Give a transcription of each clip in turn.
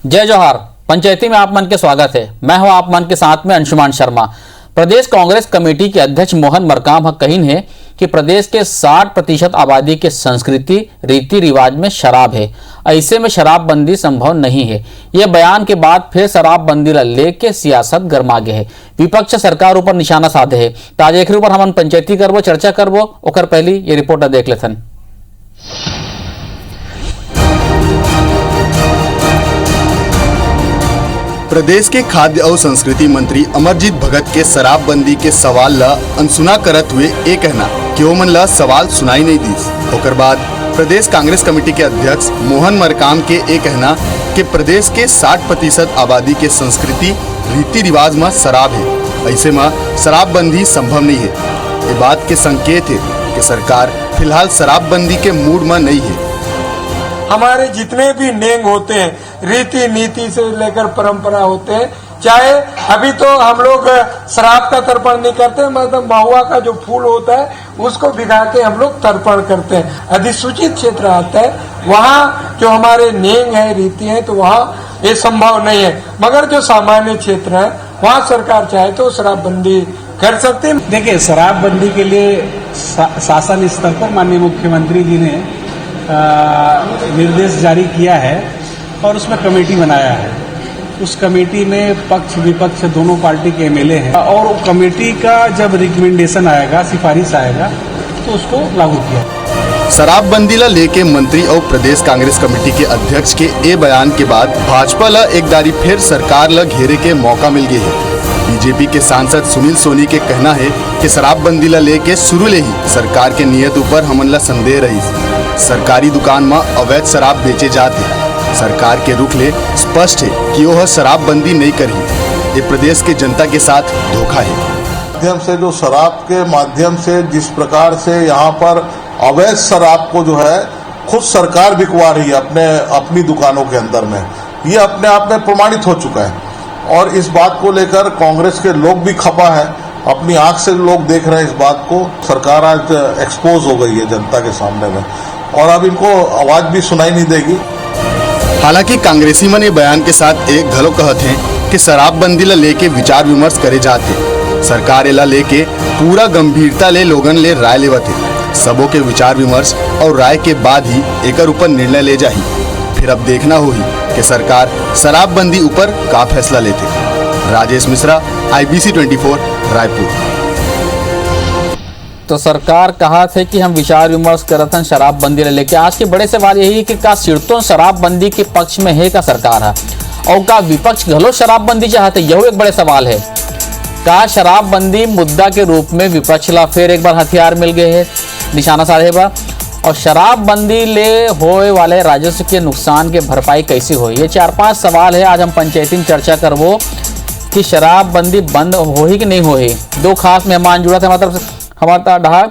जय जोहार। पंचायती में आप मन के स्वागत है। मैं हूं आप मन के साथ में अंशुमान शर्मा। प्रदेश कांग्रेस कमेटी के अध्यक्ष मोहन मरकाम कहीन है कि प्रदेश के 60% आबादी के संस्कृति रीति रिवाज में शराब है। ऐसे में शराबबंदी संभव नहीं है। यह बयान के बाद फिर शराबबंदी ला लेके सियासत गरमागे है। विपक्ष सरकार ऊपर निशाना साधे है। ताजा एकरे ऊपर हमन पंचायती करबो, चर्चा करबो। ओकर पहली ये रिपोर्ट देख लेथन। प्रदेश के खाद्य और संस्कृति मंत्री अमरजीत भगत के शराबबंदी के सवाल ला अनसुना करत हुए ये कहना कि वो मन ला सवाल सुनाई नहीं दीस। ओकर बाद प्रदेश कांग्रेस कमेटी के अध्यक्ष मोहन मरकाम के ये कहना कि प्रदेश के 60% आबादी के संस्कृति रीति रिवाज में शराब है। ऐसे में शराबबंदी संभव नहीं है। ये बात के संकेत है कि सरकार फिलहाल शराबबंदी के मूड में नहीं है। हमारे जितने भी नेंग होते हैं, रीति नीति से लेकर परंपरा होते हैं, चाहे अभी तो हम लोग शराब का तर्पण नहीं करते, मतलब महुआ का जो फूल होता है उसको भिगा के हम लोग तर्पण करते हैं। अधिसूचित क्षेत्र आता है, वहाँ जो हमारे नेंग है, रीति है, तो वहाँ ये संभव नहीं है। मगर जो सामान्य क्षेत्र है वहाँ सरकार चाहे तो शराबबंदी कर सकती है। देखिए, शराबबंदी के लिए शासन स्तर पर माननीय मुख्यमंत्री जी ने निर्देश जारी किया है और उसमें कमेटी बनाया है। उस कमेटी में पक्ष विपक्ष दोनों पार्टी के एमएलए हैं और कमेटी का जब रिकमेंडेशन आएगा, सिफारिश आएगा, तो उसको लागू किया। शराबबंदी ला लेके मंत्री और प्रदेश कांग्रेस कमेटी के अध्यक्ष के ए बयान के बाद भाजपा ला एक दारी फिर सरकार ला घेरे के मौका मिल गया है। बीजेपी के सांसद सुनील सोनी के कहना है कि शराबबंदी ला लेके शुरू ले ही सरकार के नियत ऊपर हमन ला संदेह रही। सरकारी दुकान में अवैध शराब बेचे जाते। सरकार के रुख ले स्पष्ट है कि वह शराबबंदी नहीं करी। ये प्रदेश के जनता के साथ धोखा है। माध्यम से जो शराब के माध्यम से जिस प्रकार से यहाँ पर अवैध शराब को जो है खुद सरकार बिकवा रही है अपनी दुकानों के अंदर में, ये अपने आप में प्रमाणित हो चुका है। और इस बात को लेकर कांग्रेस के लोग भी खपा है, अपनी आंख से लोग देख रहे हैं इस बात को। सरकार आज एक्सपोज हो गई है जनता के सामने में और अब इनको आवाज भी सुनाई नहीं देगी। हालांकि कांग्रेसी मन बयान के साथ एक घलो कहते हैं कि शराबबंदी ला लेके विचार विमर्श करे जाते। सरकार एला लेके पूरा गंभीरता ले लोगन ले राय लेवते। सबों के विचार विमर्श और राय के बाद ही एकर ऊपर निर्णय ले जाही। फिर अब देखना होगी कि सरकार शराबबंदी ऊपर का फैसला लेते। राजेश मिश्रा, IBC 24, रायपुर। तो सरकार कहा थे कि हम विचार विमर्श करत हन शराबबंदी ले लेके। आज के बड़े सवाल यही है कि का सिरतों शराबबंदी के पक्ष में है का सरकार है और का विपक्ष घलो शराबबंदी चाहते, यह एक बड़े सवाल है। का शराबबंदी मुद्दा के रूप में विपक्ष ला फिर एक बार हथियार मिल गए है, निशाना साधे बा। और शराबबंदी ले होए वाले राजस्व के नुकसान के भरपाई कैसे हो, ये 4-5 सवाल है। आज हम पंचायती में चर्चा करबो कि शराबबंदी बंद हो ही कि नहीं हो ही। दो खास मेहमान जुड़ा थे हमारा डहा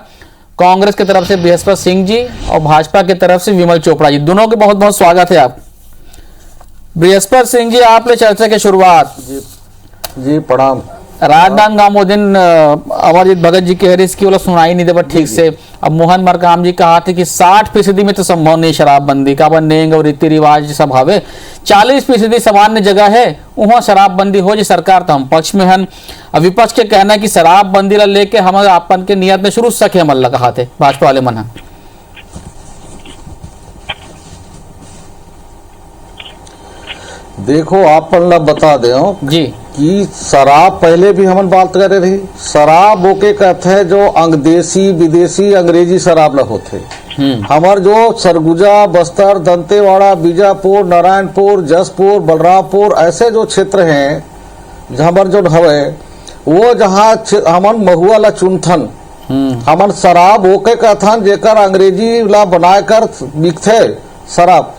कांग्रेस की तरफ से बृहस्पति सिंह जी और भाजपा की तरफ से विमल चोपड़ा जी, दोनों के बहुत बहुत स्वागत है। आप बृहस्पति सिंह जी, आपने चर्चा की शुरुआत जी प्रणाम। राजनांदगांव दिन अमरजीत भगत जी के हरीश की सुनाई नहीं दे पर ठीक से। अब मोहन मरकाम जी कहा थे कि 60% में तो संभव नहीं शराबबंदी का, नेंग और रीति रिवाज सब हवे। 40% सामान्य जगह है वहाँ शराबबंदी हो जी। सरकार तो हम पक्ष में हन। विपक्ष के कहना कि शराबबंदी ला लेके हम अपन के नियत में शुरू सके हमल कहा थे भाजपा वाले मन। देखो आपन ला बता दे जी कि शराब पहले भी हम बात करे रही। शराब ओके कहते हैं जो देसी विदेशी अंग्रेजी शराब ला होते। हमार जो सरगुजा, बस्तर, दंतेवाड़ा, बीजापुर, नारायणपुर, जसपुर, बलरामपुर ऐसे जो क्षेत्र हैं हमार जो हवे वो जहाँ हमन महुआ ला चुनथन, हमन शराब ओके कहथन जेकर अंग्रेजी ला बनाकर बिकथे शराब।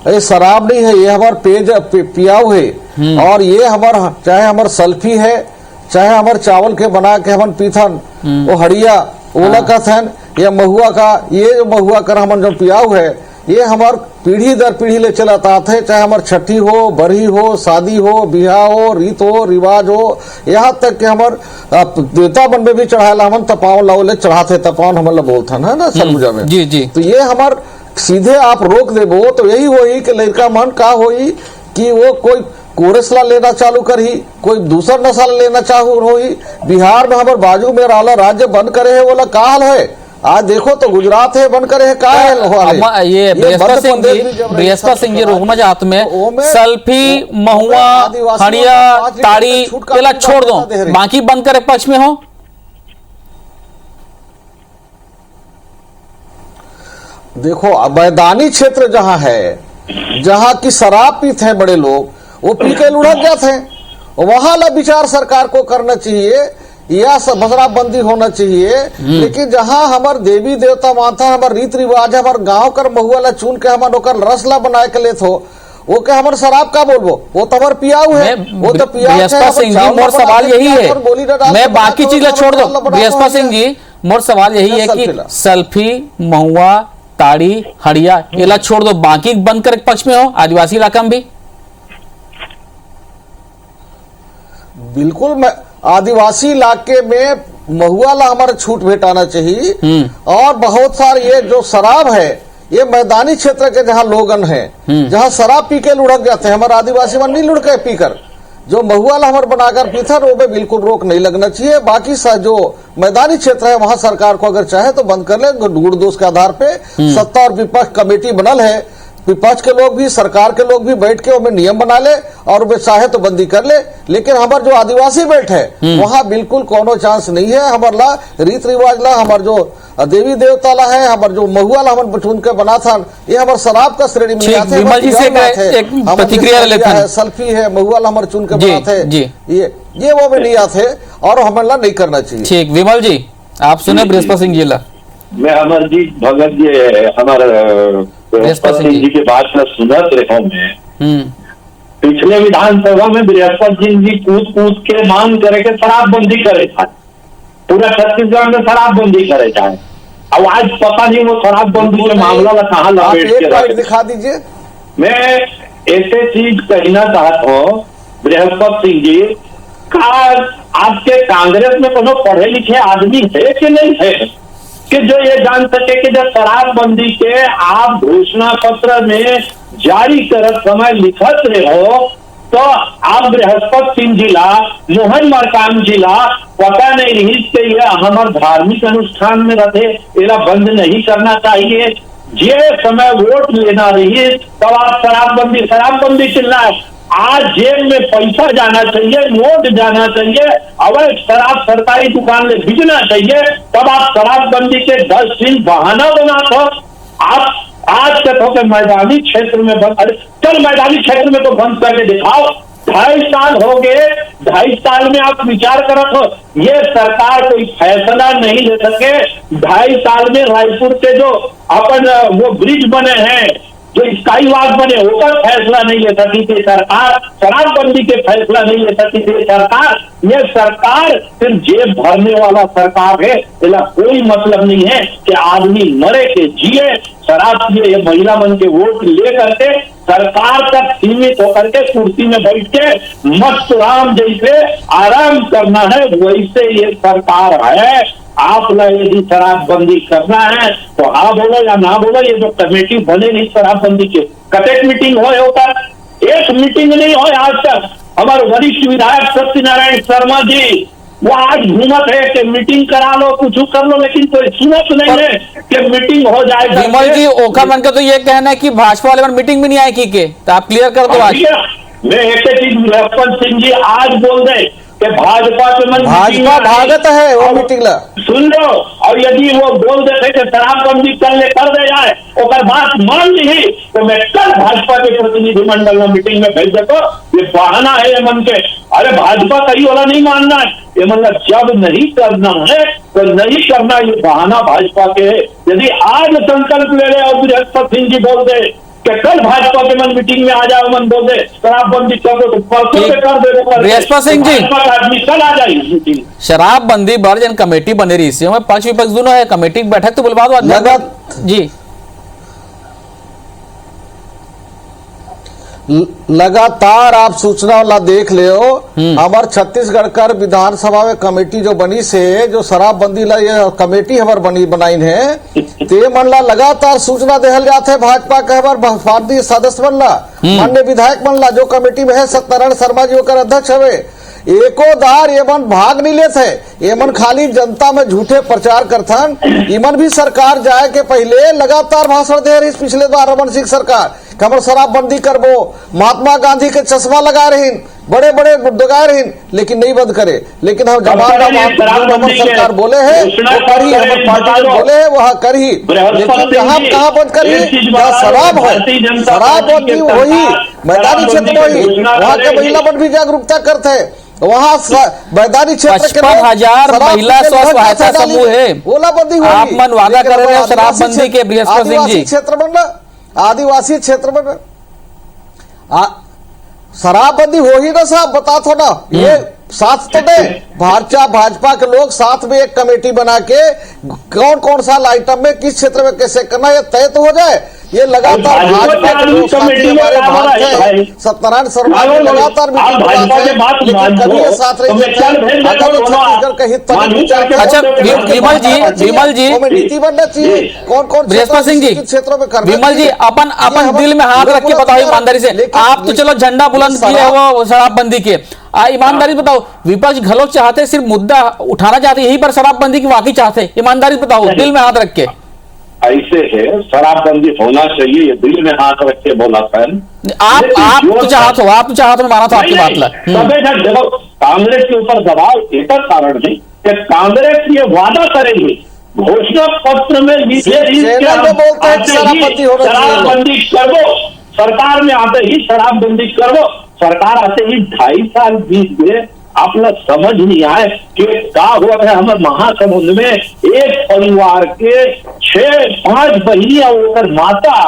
ये शराब नहीं है, ये हमार पियाव है। और ये हमार चाहे हमार सल्फी है, चाहे हमार चावल के बना के हमन पीथन वो हड़िया ओला कहथन, या महुआ का, ये जो महुआ कर हमन जो पियाव है ये हमार पीढ़ी दर पीढ़ी ले चलत आते। चाहे हमार छठी हो, बरही हो, शादी हो, बिहार हो, रीत हो, रिवाज हो, यहाँ तक कि हमार देवता मन में भी चढ़ाला हमन तपावन लाओ चढ़ाते। तपावन हमन ला बोलथन है ना सरगुजा में। जी जी। तो ये हमार सीधे आप रोक देबो तो यही होई कि लड़का मन का होई कि वो कोई कोरसला लेना चालू कर ही, कोई दूसरा नशा लेना चालू हो ही। बिहार में हमारे बाजू में रहला राज्य बंद करे है, बोला का हाल है। आज देखो तो गुजरात है बंद करे है, का हाल ये बृहस्पति सिंह जी रोकना चाहते में सल्फी, महुआ, हड़िया, ताड़ी ये छोड़ दो, बाकी बंद करे पक्ष में हो। देखो मैदानी क्षेत्र जहां है, जहां की शराब पीते हैं बड़े लोग, वो पी के लुढ़क जाते हैं, वहां ला विचार सरकार को करना चाहिए या शराबबंदी होना चाहिए। लेकिन जहां हमार देवी देवता मानता है, हमार रीत रिवाज है, हमार गांव कर महुआ ला चुन के हमार ओकर रसला बनाए के लेत हो, वो क्या हमारे शराब का बोलबो, वो तो हमार पियाऊ है, वो तो पियाऊ है। सिंह जी मोर सवाल यही है, मैं बाकी चीजें छोड़ दो। बृहस्पति सिंह जी मोर सवाल यही है कि सल्फी, महुआ, ताड़ी, हड़िया ये छोड़ दो, बाकी बंद कर पक्ष में हो, आदिवासी इलाका में भी। बिल्कुल, मैं आदिवासी इलाके में महुआ ला हमारे छूट भेटाना चाहिए। और बहुत सारे ये जो शराब है, ये मैदानी क्षेत्र के जहां लोगन है, जहां शराब पी के लुढ़क जाते हैं, हमारे आदिवासी में नहीं लुढ़के पीकर, जो महुआ ला हमारे बनाकर पीता वो पे बिल्कुल रोक नहीं लगना चाहिए। बाकी जो मैदानी क्षेत्र है वहां सरकार को अगर चाहे तो बंद कर ले, गुड़ दोष के आधार पे। सत्ता और विपक्ष कमेटी बनल है, विपक्ष के लोग भी सरकार के लोग भी बैठ के उनमें नियम बना ले और वे चाहे तो बंदी कर ले। लेकिन हमारे जो आदिवासी बेल्ट है वहां बिल्कुल कोनो चांस नहीं है। हमारे ला रीत रिवाज ला, हमारे जो देवी देवता ला है, हमारे जो महुआ ला हमारे चुन के बना था, ये हमारे शराब का श्रेणी में आते हैं। सल्फी है, महुआ ला हमारे चुन के बनाते हैं, ये वो में नहीं आते और हमारे ला नहीं करना चाहिए। ठीक, विमल जी आप सुने बृहस्पति सिंह जी ला। मैं अमरजीत भगत जी हमारे बृहस्पति सिंह जी के बात में सुनत रहा मैं। पिछले विधानसभा में बृहस्पति सिंह जी कूद कूद के मांग करे के शराबबंदी करे था, पूरा छत्तीसगढ़ में शराबबंदी करे चाहे। अब आज पता नहीं वो शराबबंदी के मामला में कहाँ लपेट के दिखा दीजिए। मैं ऐसे चीज कहना चाहता हूँ बृहस्पति सिंह जी का, आपके कांग्रेस में कोनो पढ़े लिखे आदमी है कि नहीं है कि जो ये जान सके कि जब शराबबंदी के आप घोषणा पत्र में जारी करत समय लिखत रहे हो, तो आप बृहस्पति सिंह जिला, मोहन मरकाम जिला पता नहीं रही कि ये हमारे धार्मिक अनुष्ठान में रहते, इला बंद नहीं करना चाहिए। जे समय वोट लेना रही तब आप शराबबंदी चिल्लाए। आज जेब में पैसा जाना चाहिए, नोट जाना चाहिए, अवैध शराब सरकारी दुकान में भेजना चाहिए, तब आप शराबबंदी के 10 दिन बहाना बनाते हो। आप आज तक हो के मैदानी क्षेत्र में बंद, चल मैदानी क्षेत्र में तो बंद करके दिखाओ। 2.5 साल हो गए, 2.5 साल में आप विचार करत हो, ये सरकार कोई फैसला नहीं ले सके। 2.5 साल में रायपुर के जो अपन वो ब्रिज बने हैं, जो स्काई वॉक बने, उसका फैसला नहीं ले सकी थी सरकार, शराबबंदी के फैसला नहीं ले सकी थी सरकार। ये सरकार सिर्फ जेब भरने वाला सरकार है, इसका कोई मतलब नहीं है कि आदमी मरे के जिए, शराब पिए, ये महिला मन के वोट ले करके सरकार तक सीमित होकर के कुर्सी में बैठ के मस्त राम जैसे आराम करना है, वैसे ये सरकार है। आप यदि शराबबंदी करना है तो हाँ बोलो या ना बोलो। ये जो कमेटी बने नहीं शराबबंदी के, कतेक मीटिंग हो होकर, एक मीटिंग नहीं हो आज तक। हमारे वरिष्ठ विधायक सत्यनारायण शर्मा जी वो आज घूमत है कि मीटिंग करा लो, कुछ कर लो, लेकिन कोई सुनत नहीं है कि मीटिंग हो जाएगा। विमल जी ओखा मन का तो ये कहना है कि भाजपा वाले मीटिंग भी नहीं आए की के, तो आप क्लियर कर दो। आज मैं एक चीज बृहस्पति सिंह जी आज बोल रहे कि भाजपा के मन भाजपा भागत है वो मीटिंग ला, सुन लो। और यदि वो बोल देते कि शराबबंदी कर दे जाए और बात मान ली तो मैं कल भाजपा के प्रतिनिधिमंडल में मीटिंग में भेज देता। ये बहाना है ये मन के, अरे भाजपा कहीं वाला नहीं मानना है, ये मतलब जब नहीं करना है तो नहीं करना, ये बहाना भाजपा के है। यदि आज संकल्प ले रहे और बृहस्पति सिंह जी बोल दे कि कल भाजपा के मन मीटिंग में आ जाओ, मन बोल दे शराबबंदी कर दो तो परसों से कर दे। बृहस्पति सिंह जी आदमी कल आ जाए मीटिंग। शराबबंदी बार जन कमेटी बने रही इसी में पक्ष विपक्ष दोनों है, कमेटी की बैठक तो बुलवा दो जी। लगातार आप सूचना ला देख ले हो, हमारे छत्तीसगढ़ कर विधानसभा में कमेटी जो बनी से, जो शराबबंदी ला ये कमेटी हमारे बनाई है, ते मन ला लगातार सूचना देहल जाते भाजपा के हमार भारतीय सदस्य मन ला, मान्य विधायक मन ला, जो कमेटी में है सत्यनारायण शर्मा जी ओकर अध्यक्ष हवे, एको दार ये मन भाग नहीं लेते है। ये मन खाली जनता में झूठे प्रचार करथन। इमन भी सरकार जाए के पहले लगातार भाषण दे रही पिछले बार रमन सिंह सरकार कि हम शराबबंदी करबो, महात्मा गांधी के चश्मा लगा रही, बड़े बड़े लगा रही, लेकिन नहीं बंद करे। लेकिन हम जवाब सरकार बोले है वो करी, हमारे पार्टी बोले है वह करी, लेकिन यहाँ कहाँ बंद करी? शराब है, शराबबंदी वही मैदानी क्षेत्र में ही, वहाँ के महिला मन भी जागरूकता करते है। वहाँ मैदानी क्षेत्र के 55,000 महिला स्व सहायता समूह है, ओलाबंदी होगी। आप मन वादा कर रहे हैं शराबबंदी के बृहस्पति सिंह जी। क्षेत्र में ना, आदिवासी क्षेत्र में शराबबंदी हो ही ना साहब, बता थो ना। ये साथ तो दे भाजपा के लोग साथ में एक कमेटी बना के कौन कौन सा आइटम में किस क्षेत्र में कैसे करना ये तय तो हो जाए। ये लगातार भाजपा के लोग हमारे भाग है, सत्यनारायण शर्मा जी लगातार साथ अच्छा विमल जी नीति बनना चाहिए, कौन कौन बृहस्पति सिंह जी क्षेत्रों में करना। विमल जी अपन दिल में हाथ रख के बताओ ईमानदारी से, आप तो चलो झंडा बुलंद किए वो शराबबंदी के, ईमानदारी बताओ विपक्ष घलोक चाहते, सिर्फ मुद्दा उठाना चाहते, यही पर शराबबंदी की वाकई चाहते, ईमानदारी बताओ दिल में हाथ रख के। ऐसे है, शराबबंदी होना चाहिए, ये दिल में हाथ रख के बोला था। आप तो चाहते हो, आप तो चाहते हो, माना था आपकी बात ला। देखो कांग्रेस के ऊपर दबाव एक कारण नहीं कि कांग्रेस ये वादा करेगी, घोषणा पत्र में शराबबंदी कर दो, सरकार में आते ही शराबबंदी कर दो, सरकार आते ही 2.5 साल बीत गए, आपने समझ नहीं आए कि क्या हुआ है। हमारे महासमुंद में एक परिवार के 6-5 बहनियां होकर माता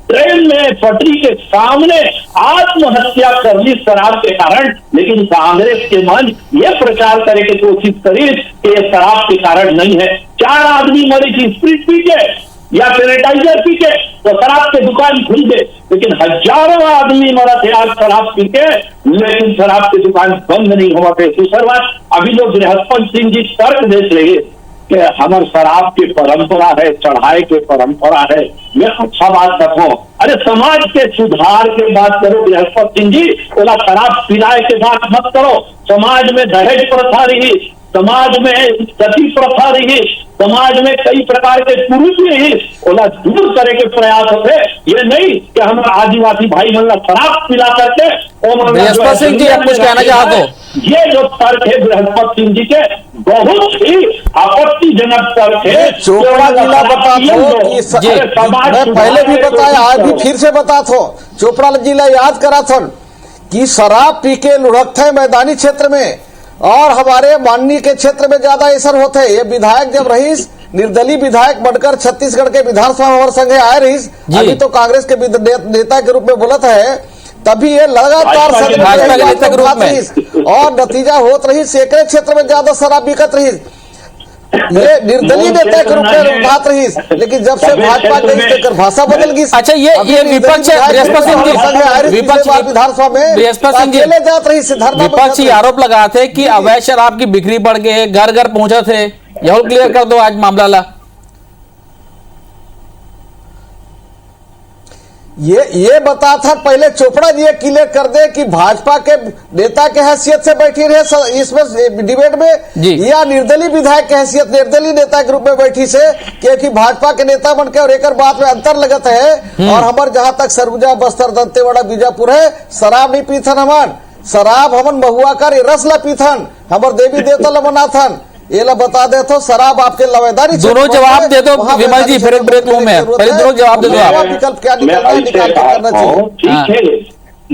ट्रेन में पटरी के सामने आत्महत्या कर ली शराब के कारण। लेकिन कांग्रेस के मन ये प्रचार करे की कोशिश करी कि ये शराब के कारण नहीं है। 4 आदमी मरी थी स्प्रिट पी के या सैनिटाइजर पी के, तो शराब के दुकान खुल गए, लेकिन हजारों आदमी मरा थे आज शराब पी के, लेकिन शराब की दुकान बंद नहीं हुआ थे। दूसरी बात, अभी जो बृहस्पति सिंह जी तर्क देख रहे कि हमारे शराब की परंपरा है, चढ़ाई की परंपरा है, मैं अच्छा बात रखो। अरे समाज के सुधार की बात करो बृहस्पति सिंह जी, बोला शराब पिलाए के बात मत करो। समाज में दहेज प्रथा रही, समाज में सती प्रथा रही, समाज में कई प्रकार के पुरुष रही, ओला दूर करे के प्रयास होते। ये नहीं कि हम आदिवासी भाई मन शराब पिला करके बृहस्पति सिंह जी आप कुछ कहना चाहते हो? ये जो तर्क है बृहस्पति सिंह जी के बहुत ही आपत्तिजनक तर्क है। चोपड़ा जिला बता दो, मैं पहले भी बताया आज भी फिर से बता दो, चोपड़ा जिला याद करा था कि शराब पी के लुढ़कते हैं मैदानी क्षेत्र में और हमारे माननीय के क्षेत्र में ज्यादा असर होते हैं। ये विधायक जब रहीस निर्दलीय विधायक बनकर छत्तीसगढ़ के विधानसभा हमारे संगे आए रहीस, अभी तो कांग्रेस के नेता के रूप में बोलत है, तभी ये लगातार और नतीजा होत रही। सेकड़े क्षेत्र में ज्यादा शराब बिकत रही, ये निर्दलीय नेता के रूप में बात रही, लेकिन जब से भाजपा के भाषा बदल गई। अच्छा ये विपक्ष बृहस्पति सिंह जी विधानसभा में बृहस्पति सिंह जी जात रही, विपक्ष आरोप लगा थे कि अवैध शराब की बिक्री बढ़ गई, घर घर पहुंचे थे, यह क्लियर कर दो आज मामला ला। ये बता था पहले चोपड़ा जी क्लियर कर दे कि भाजपा के नेता के हैसियत से बैठी रहे इसमें डिबेट में, या निर्दलीय विधायक के हैसियत निर्दलीय नेता के रूप में बैठी से, क्योंकि भाजपा के नेता बन के और एक बात में अंतर लगत है। और हमारे जहां तक सरगुजा बस्तर दंतेवाड़ा बीजापुर है, शराब नहीं पीथन, हमान शराब हमन महुआ कर रसला पीथन, हमारे देवी देवता ला मनाथन। ये ला बता दे तो शराब आपके लवेदारी दोनों जवाब दे दो विमल जी, फिर एक ब्रेक लूं मैं, पहले दोनों जवाब दे दो आप। विकल्प क्या निकालना है, निकाल के करना चाहिए। ठीक है,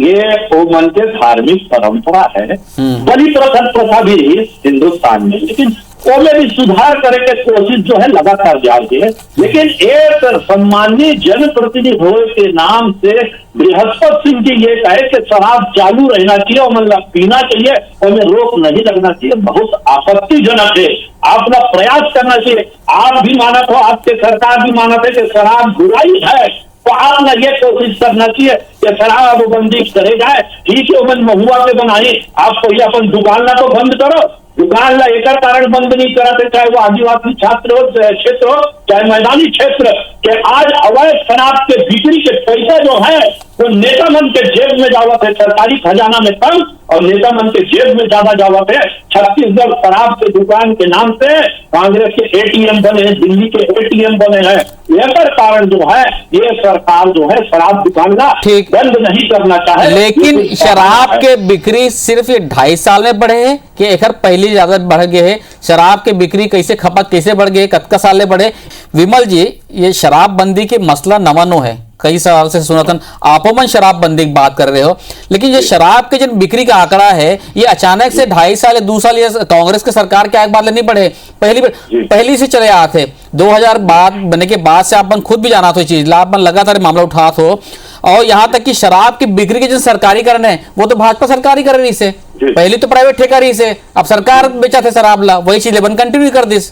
ये वो मन के धार्मिक परंपरा है, बड़ी प्रथा भी रही हिंदुस्तान में, लेकिन वो में भी सुधार करे के कोशिश जो है लगातार जारी है। लेकिन एक सम्मानीय जनप्रतिनिधि होने के नाम से बृहस्पति सिंह जी ये कहे कि शराब चालू रहना चाहिए और मतलब पीना चाहिए और में रोक नहीं लगना चाहिए, बहुत आपत्तिजनक है। अपना प्रयास करना चाहिए। आप भी मानत हो, आपके सरकार भी मानत है कि शराब बुराई है, तो आपने ये कोशिश करना चाहिए कि शराब बंदी करे जाए। ठीक है, मन महुआ पे बनाई, आपको ये अपन दुकान ना तो बंद करो, दुकान ला एक कारण बंद नहीं कराते, चाहे वो आदिवासी छात्र हो क्षेत्र हो, चाहे मैदानी क्षेत्र के आज अवैध शराब के बिक्री के पैसे जो है वो नेता मन के जेब में जावत है, सरकारी खजाना में कम और नेता मन के जेब में ज्यादा जावत है। छत्तीसगढ़ शराब के दुकान के नाम से कांग्रेस के एटीएम बने हैं, दिल्ली के एटीएम बने हैं। यह कारण जो है ये सरकार जो है शराब दुकान का बंद नहीं करना चाहे। लेकिन शराब के बिक्री सिर्फ ये 2.5 साल में बढ़े हैं कि एक पहले ज्यादा बढ़ गए है? शराब के बिक्री कैसे खपत कैसे बढ़ गए, कतका साल में बढ़े? विमल जी, ये शराबबंदी के मसला नवानो है, कई साल से सुनतन आपो मन शराबबंदी की बात कर रहे हो, लेकिन ये शराब के जो बिक्री का आंकड़ा है ये अचानक से 2.5 साल 2 साल ये कांग्रेस के सरकार के बाद नहीं बढ़े, पहली से चले आते 2000 बाद बने के बाद से आप खुद भी जाना तो चीज आप लगातार मामला उठा हो। और यहाँ तक कि शराब की बिक्री के जो सरकारीकरण है वो तो भाजपा सरकार ही कर रही से, पहले तो प्राइवेट ठेका रही से, अब सरकार बेचा थे शराब ला, वही चीज लेबन कंटिन्यू कर दिस।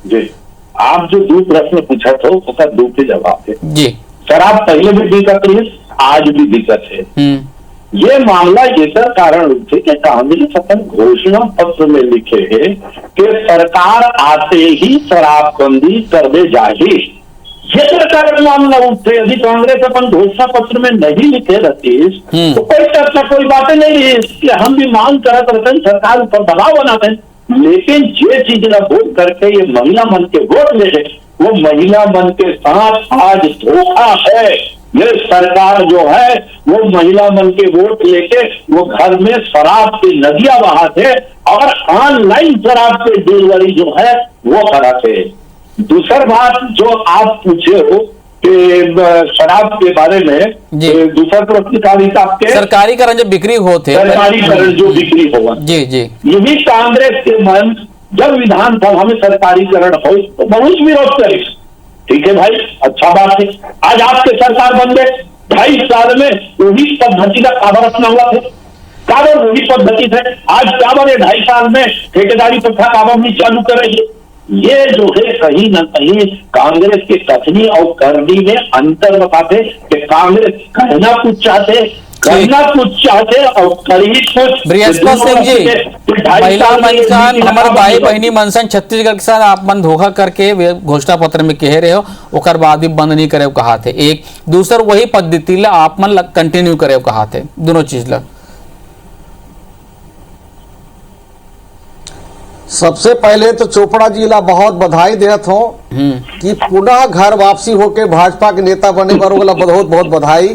जी आप जो 2 प्रश्न पूछा था उसका 2 के जवाब है। जी शराब पहले भी दिक्कत है, आज भी दिक्कत है। ये मामला इधर कारण थे कि कांग्रेस अपन घोषणा पत्र में लिखे है कि सरकार आते ही शराबबंदी कर दे जाए, ये सरकार मामला उठे। यदि कांग्रेस अपन घोषणा पत्र में नहीं लिखे रहती तो कोई चर्चा कोई बातें नहीं रही कि हम भी मांग करते रहते, सरकार ऊपर दबाव बनाते। लेकिन ये चीज ना वोट करके ये महिला मन के वोट ले रहे, वो महिला मन के साथ आज धोखा है। ये सरकार जो है वो महिला मन के वोट लेके वो घर में शराब की नदियां बहाते और ऑनलाइन शराब की डिलीवरी जो है वो कराते। दूसरी बात जो आप पूछे हो कि शराब के बारे में, दूसरा प्रश्न था आपके सरकारीकरण जो बिक्री होते, सरकारीकरण जो बिक्री होगा, जी जी, यही कांग्रेस के मन जब विधानसभा में सरकारीकरण हो तो बहुत विरोध करे। ठीक है भाई, अच्छा बात है। आज आपके सरकार बन गए, 2.5 साल में वही पद्धति का काबर अपना हुआ थे, काबर वही पद्धति थे। आज काबर 2.5 साल में ठेकेदारी प्रथा काबर नहीं चालू करेंगे? ये जो है कहीं न कहीं कांग्रेस के कथनी और करनी में अंतर बताते कि कांग्रेस कहना कुछ चाहते, करना कुछ चाहते और करी कुछ। बृहस्पति सिंह जी, महिला मनसान हमारे भाई बहनी मनसान छत्तीसगढ़ के साथ आप मन धोखा करके घोषणा पत्र में कह रहे हो, ओकर बाद भी बंद नहीं करे कहा थे। एक दूसर वही पद्धति ला आप मन कंटिन्यू करे कहा थे, दोनों चीज ला। सबसे पहले तो चोपड़ा जी ला बहुत बधाई देत हो कि पुनः घर वापसी होके भाजपा के नेता बने पर बहुत बहुत बधाई।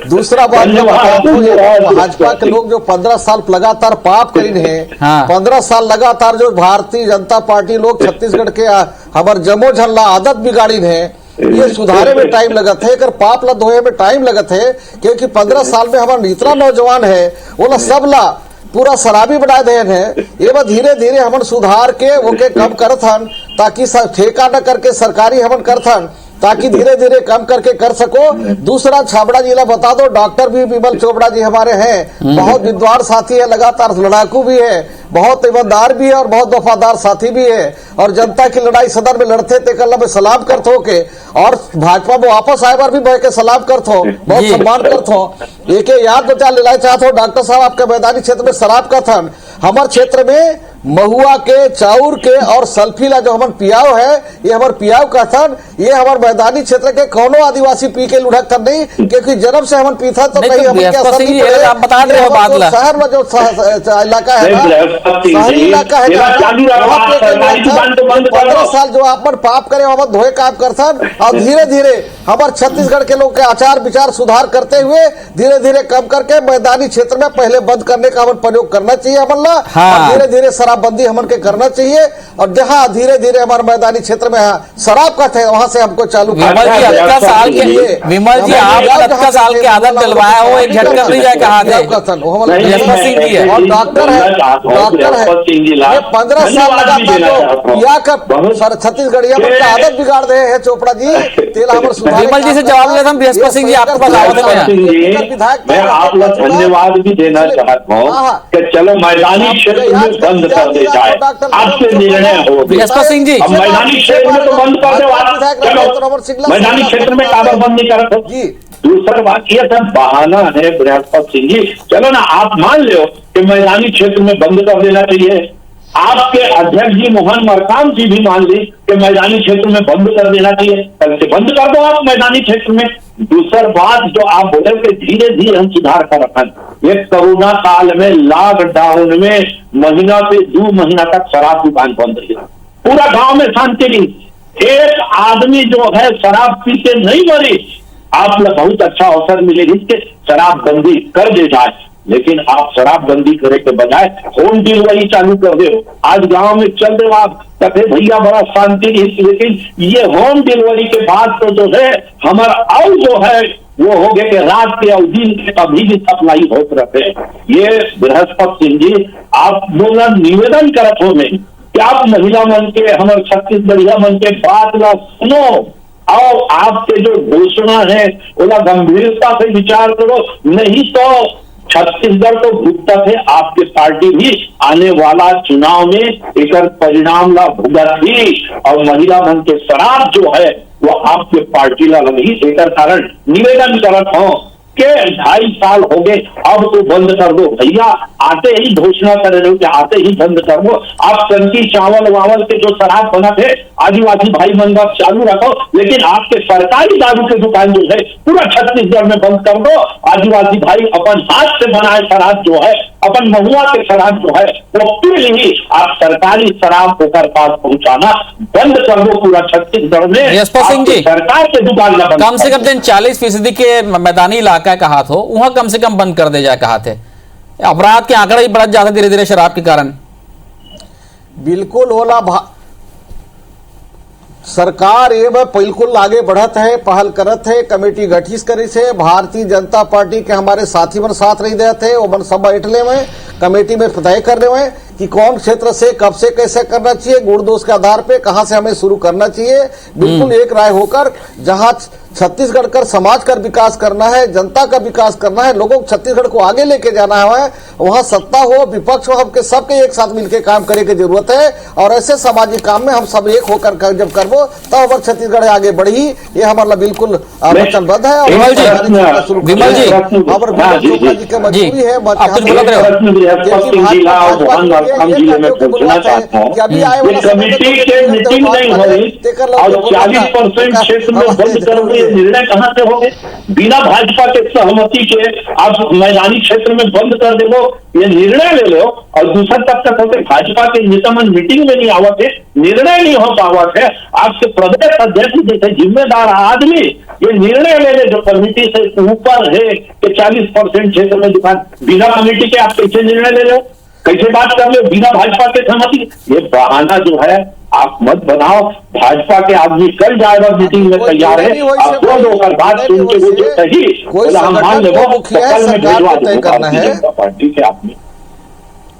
दूसरा बात भाजपा के लोग जो 15 साल लगातार पाप करीन है, 15 साल लगातार जो भारतीय जनता पार्टी लोग छत्तीसगढ़ के हमार जमो झल्ला आदत बिगाड़ीन है, ये सुधारे में टाइम लगत है, कर पाप ला धोए में टाइम लगत है, क्योंकि 15 साल में हमारा इतना नौजवान है वो ला सब ला पूरा शराबी बना दे है। ये बात धीरे धीरे हमन सुधार के ओके कम करत हन ताकि ठेका न करके सरकारी हमन करत हन ताकि धीरे धीरे कम करके कर सको। दूसरा छाबड़ा जिला बता दो, डॉक्टर भी विमल चोपड़ा जी हमारे हैं, बहुत विद्वान साथी है, लगातार लड़ाकू भी है, बहुत ईमानदार भी है और बहुत वफादार साथी भी है, और जनता की लड़ाई सदन में लड़ते थे कल में सलाम करते हो के और भाजपा में वापस आए बार भी बह के सलाम करते हो, बहुत सम्मान करते हो। एक याद बचा ले चाहते हो डॉक्टर साहब, आपके मैदानी क्षेत्र में शराब का थन, हमारे क्षेत्र में महुआ के, चाउर के और सल्फीला जो हमारे पियाव है, ये हमारे पियाव का थन, ये हमारे मैदानी क्षेत्र के कोनो आदिवासी पी के लुढ़क कर नहीं, क्योंकि जन्म से हम पीता तो कहीं हमें क्या असर नहीं पड़े। आप बता रहे हो बादला शहर में जो इलाका है ना, शहरी इलाका है, 15 साल जो आप पाप करे हम धोए काम करथन और धीरे धीरे हमारे छत्तीसगढ़ के लोग के आचार विचार सुधार करते हुए धीरे धीरे कम करके मैदानी क्षेत्र में पहले बंद करने का हमें प्रयोग करना चाहिए हमन ला, धीरे धीरे शराबबंदी हमन के करना चाहिए और जहाँ धीरे धीरे हमारे मैदानी क्षेत्र में शराब का थे वहां से हमको चालू। विमल जी, 18 साल के विमल जी आप 18 साल के आदत डलवाया हो, एक झटका नहीं जाए कहा थे बृहस्पति सिंह जी है और डॉक्टर है, ये 15 साल लगातार या कर छत्तीसगढ़िया में आदत बिगाड़ दे है चोपड़ा जी, तेल हमारे सुधार। विमल जी से जवाब लेता हूँ, बृहस्पति सिंह जी आपको मैं आप लोग धन्यवाद भी देना चाहता हूँ कि चलो मैदानी क्षेत्र में बंद कर दे जाए, आपसे निर्णय हो। बृहस्पति सिंह जी, मैदानी क्षेत्र में तो बंद कर दो, मैदानी क्षेत्र में काबर बंद नहीं कर जी। दूसरा बात यह सब बहाना है बृहस्पति सिंह जी, चलो ना आप मान लो कि मैदानी क्षेत्र में बंद कर देना चाहिए, आपके अध्यक्ष जी मोहन मरकाम जी भी मान ली कि मैदानी क्षेत्र में बंद कर देना चाहिए, कल से बंद कर दो आप मैदानी क्षेत्र में। दूसरी बात जो आप बोले कि धीरे धीरे हम सुधार कर रखें, ये कोरोना काल में लॉकडाउन में महीना से 2 महीना तक शराब दुकान बंद रही, पूरा गांव में शांति रही, एक आदमी जो है शराब पी के नहीं मरी। आप लोग बहुत अच्छा अवसर मिलेगी कि शराब बंदी कर दे जाए, लेकिन आप शराब बंदी करे के बजाय होम डिलीवरी चालू कर दो। आज गांव में चल रहे आप कहते भैया बड़ा शांति रही, लेकिन ये होम डिलीवरी के बाद तो जो है हमारा और जो है वो हो गया कि रात के और दिन के कभी भी सप्लाई होते रहते। ये बृहस्पति सिंह जी आप बोला निवेदन करत हो में कि आप महिला मन के हमारे छत्तीसगढ़िया मन के बात ना सुनो और आपके जो घोषणा है उसका गंभीरता से विचार करो, नहीं तो छत्तीसगढ़ को भुगता है आपके पार्टी भी आने वाला चुनाव में एक परिणाम ला भुगती और महिला मन के शराब जो है वो आपके पार्टी ला लगी। एक कारण निवेदन करत हो के 2.5 साल हो गए, अब तो बंद कर दो भैया, आते ही घोषणा कर रहे हो कि आते ही बंद कर दो। आप कंकी चावल वावल के जो शराब बना थे आदिवासी भाई मन चालू रखो, लेकिन आपके सरकारी दारू के दुकान जो है पूरा छत्तीसगढ़ में बंद कर दो। आदिवासी भाई अपन हाथ से बनाए शराब जो है, अपन महुआ के शराब जो है वो पी ली, आप सरकारी शराब होकर पास पहुंचाना बंद कर दो पूरा छत्तीसगढ़ में। सरकार के दुकान कम से कम 40% के मैदानी इलाका का हाथ हो वहां कम से कम बंद कर दे जाए कहा थे। अपराध के आंकड़ा ही बढ़ जाता धीरे धीरे शराब के कारण। बिल्कुल ओला सरकार ये बिल्कुल आगे बढ़त है, पहल करत है, कमेटी गठित करी से। भारतीय जनता पार्टी के हमारे साथी मन साथ नहीं देते थे, वो मन सब बैठले में कमेटी में तय करने में कि कौन क्षेत्र से कब से कैसे करना चाहिए, गुण दोष के आधार पे कहां से हमें शुरू करना चाहिए। बिल्कुल एक राय होकर जहां छत्तीसगढ़ का समाज का विकास करना है, जनता का विकास करना है, लोगों को छत्तीसगढ़ को आगे लेके जाना है, वहां सत्ता हो विपक्ष हो हमके सबके एक साथ मिलकर काम करे की जरूरत है। और ऐसे सामाजिक काम में हम सब एक होकर जब करबो तब हमारे छत्तीसगढ़ आगे बढ़ी, ये हमारा बिल्कुल वचनबद्ध है। विमल जी की मजबूरी है कि अभी आए वाला कमेटी के मीटिंग नहीं हो रही और 40% क्षेत्र में बंद कर निर्णय कहां से हो गए बिना भाजपा के सहमति के। आप मैदानी क्षेत्र में बंद कर दो ये निर्णय ले लो, और दूसरा तब तक होते भाजपा के नेता मन मीटिंग में नहीं आवत है, निर्णय नहीं हो पावत है। आपके प्रदेश अध्यक्ष जैसे जिम्मेदार आदमी ये निर्णय ले ले जो कमेटी से ऊपर है कि 40% क्षेत्र में दुकान, बिना कमेटी के आप कैसे निर्णय ले लो, कैसे बात कर लो बिना भाजपा के सहमति। ये बहाना जो है आप मत बनाओ, भाजपा के आदमी कल जाएगा मीटिंग में तैयार है, आप दो होकर बात सुन के वो जो सही हम मान ले वो कल में भिजवा दूंगा पार्टी के आदमी।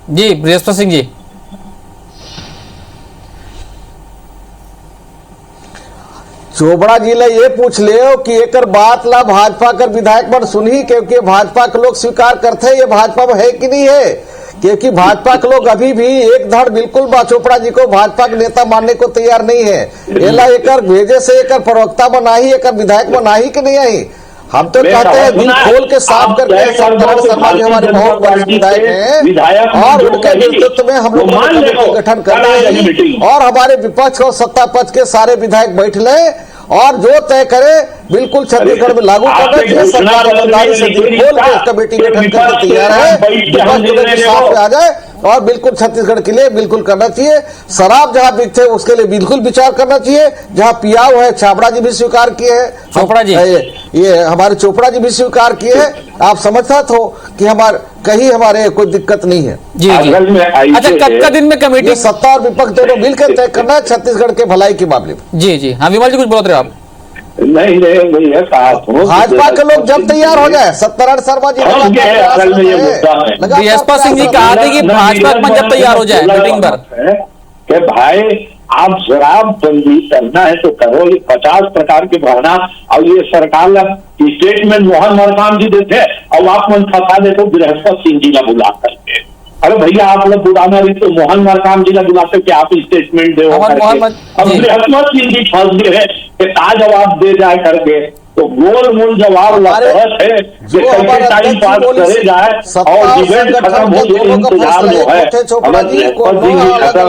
जी बृहस्पति सिंह जी, चोपड़ा जी ने ये पूछ ले कि एक बात ला भाजपा कर विधायक पर सुनी, क्योंकि भाजपा के लोग स्वीकार करते ये भाजपा में है कि नहीं है, क्योंकि भाजपा के लोग अभी भी एक धड़ बिल्कुल चोपड़ा जी को भाजपा के नेता मानने को तैयार नहीं है। एला एकर भेजे से एकर प्रवक्ता बनाही, एकर विधायक बनाही कि नहीं आई। हम तो कहते हैं दिल खोल के साफ करके समाज हमारे बहुत बड़े विधायक हैं और उनके नेतृत्व में हम लोग गठन कर रहे हैं और हमारे विपक्ष और सत्ता पक्ष के सारे विधायक बैठ ले और जो तय करे बिल्कुल छत्तीसगढ़ में लागू करना चाहिए। सरकार ईमानदारी से दिल खोल के कमेटी गठन करने तैयार है, साफ आ जाए और बिल्कुल छत्तीसगढ़ के लिए बिल्कुल करना चाहिए। शराब जहां बिकते उसके लिए बिल्कुल विचार करना चाहिए, जहां पियाव है छाबड़ा जी भी स्वीकार किए हैं, चोपड़ा जी ये हमारे चोपड़ा जी भी स्वीकार किए हैं। आप समझता हो कि हमारे कहीं हमारे कोई दिक्कत नहीं है। जी जी अच्छा, कब का दिन में कमेटी सत्ता और विपक्ष दोनों मिलकर तय करना है छत्तीसगढ़ के भलाई के मामले में। जी जी हाँ विमल जी कुछ बोल रहे हो आप? नहीं भाजपा के लोग जब तैयार हो जाए, सत्यनारायण शर्मा जी बृहस्पति सिंह जी कहा थे कि भाजपा जब तैयार हो जाए मीटिंग पर कि भाई आप शराब बंदी करना है तो करो, ये 50 प्रकार के बहाना और ये सरकार का स्टेटमेंट मोहन मरकाम जी देते और आप मन फंसा देते बृहस्पति सिंह जी का बुला करके। अरे भैया आप लोग बुलाना भी तो मोहन मरकाम जी का बुलाते कि आप स्टेटमेंट दे, अब बृहस्पति सिंह जी फंस गए है कि का जवाब दे जाए करके। तो गोल मोल जवाब लगता है कि कैसे टाइम पास करे जाए और डिबेट खत्म हो जाए, इंतजार जो है अगर बृहस्पति सिंह जी खत्म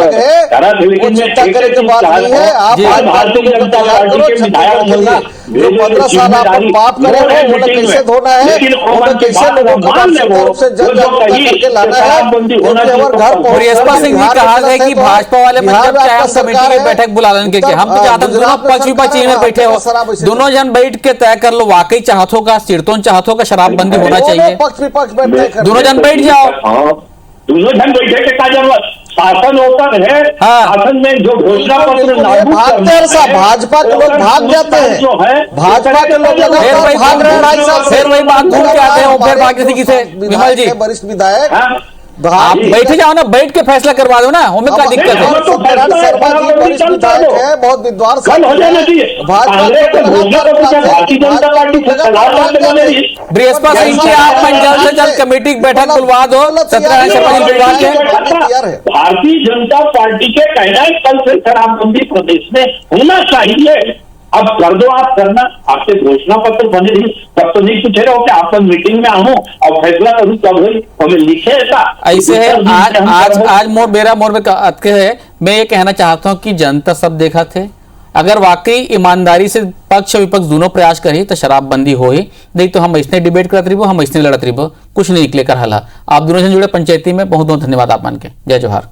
करा थे, लेकिन मैं एक चीज चाहता हूँ आज भारतीय जनता पार्टी के विधायक मंडल जो 15 साल आप बात करे हो उन्हें कैसे धोना है, उन्हें कैसे लोगों को रूप से जन जागरूकता करके लाना है, बृहस्पति सिंह जी कहा है कि भाजपा वाले मतलब कायम कमेटी की बैठक बुला लेंगे कि हम तो चाहते हैं दोनों पक्ष विपक्ष में बैठे हो, दोनों जन बैठ के तय कर लो वाकई चाहतों का सिरतों चाहतों का शराबबंदी होना चाहिए, पक्ष विपक्ष बैठे दोनों जन बैठ जाओ। दोनों जन बैठे के क्या जरूरत, शासन ओपन है, शासन में जो घोषणा पत्र भागते हैं साहब, भाजपा के लोग भाग जाते हैं, जो है भाजपा के लोग लगातार भाग रहे हैं 2.5 साल से, फिर वही बात घूम के आते हैं, फिर भाग किसी से। विमल जी वरिष्ठ विधायक आप बैठे जाओ ना, बैठ के फैसला करवा दो ना, हमें क्या दिक्कत है। शर्मा जी वरिष्ठ विधायक है, बहुत विद्वान बृहस्पति सिंह की आप जल्द से जल्द कमेटी की बैठक बुलवा दो, सत्यनारायण शर्मा जी बुलवा के। भारतीय जनता पार्टी के कहना है कल से शराबबंदी प्रदेश में होना चाहिए, अब कर दो, आप करना, आपसे घोषणा पत्र बने नहीं तब तो नहीं पूछे रहो कि आपका मीटिंग में आऊं और फैसला करूं, तब हमें लिखे ऐसा ऐसे है। आज मोर मेरा मोर में अटके है, मैं ये कहना चाहता हूं कि जनता सब देखा थे, अगर वाकई ईमानदारी से पक्ष विपक्ष दोनों प्रयास करी तो शराबबंदी हो ही नहीं, तो हम इसने डिबेट करते रही, हम इसने लड़त रही, कुछ नहीं निकले कर हला। आप दोनों से जुड़े पंचायती में बहुत बहुत धन्यवाद आप मान के। जय जोहार।